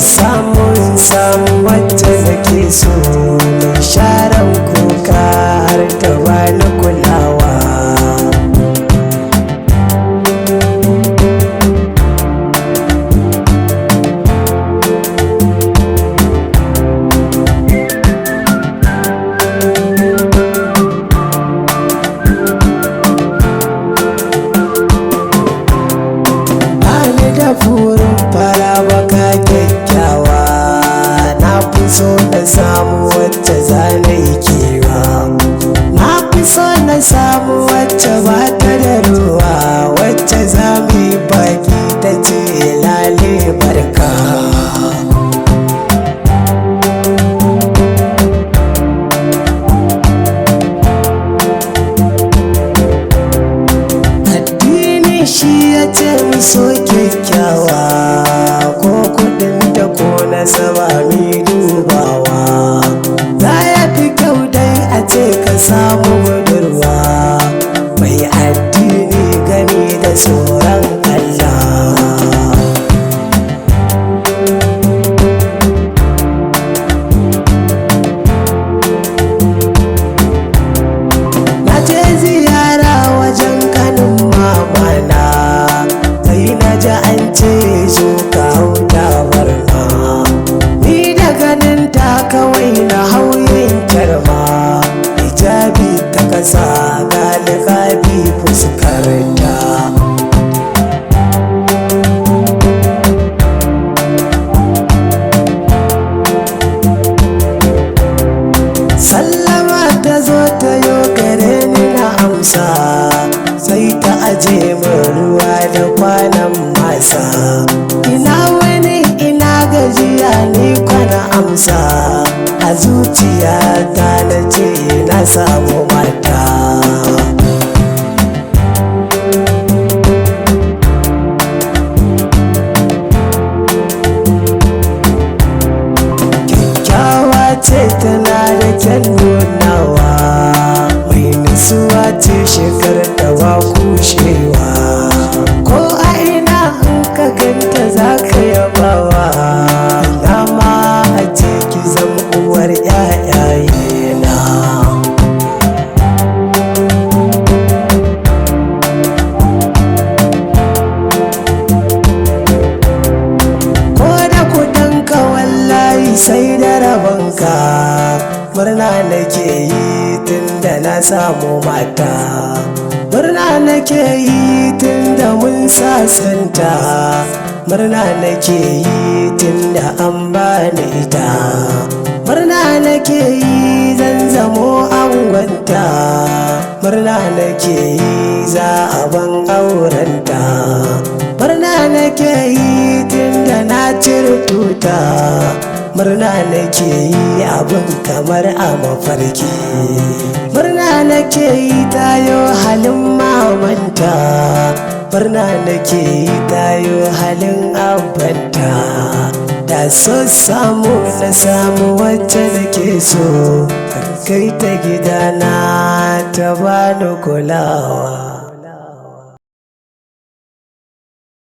samu wacce nake so, mai sharan kuka har ta bani kulawa. Burin fara baka kyakkyawa, na fi so na samu wacce za na yi kewa. Na fi so na samu wacce ba ta da ruwa, wacce za mu yi baki ta ce lale barka. Addini shi ya ce mu so kyakkyawa, ko kudin ta ko nasaba mi dubawa. Za ya fi kyau dai a ce ka samu budurwa mai addini gani da tsoron Allah. Na je ziyara wajen kanin mamana, sai na ji an ce zo ka hau tabarma. Ni da ganin ta kawai na hau yin kyarma, hijabi ta kasa ga niƙabi fuskarta. Sallama ta zo ta yo gare ni na amsa, sai ta aje min ruwa da kwanan masa. Ina wani ina gajiya ni kwana amsa, a zuciyata na ce na samu mata. Kyakkyawa ce tana da kyan nunawa, mai nutsuwa ce shekar da ba kushewa. Ko a ina in ka ganta za ka yabawa, ina ma a ce ki zama uwar ƴaƴayena. Ko da kuɗinka wallahi sai da rabonka, murna nake yi tunda na samu mata. Murna nake yi tunda mun sasanta, murna nake yi tunda an bani ita. Murna nake yi zan zamo angonta, murna nake yi za a ban aurenta. Murna nake yi tunda na cire tuta, murna nake yi abin kamar a mafarki. Murna nake yi tayo halin mamanta, murna nake yi tayo halin abanta. Da so samu na samu wacce nake so, kai ta gidana ta bani kulawa.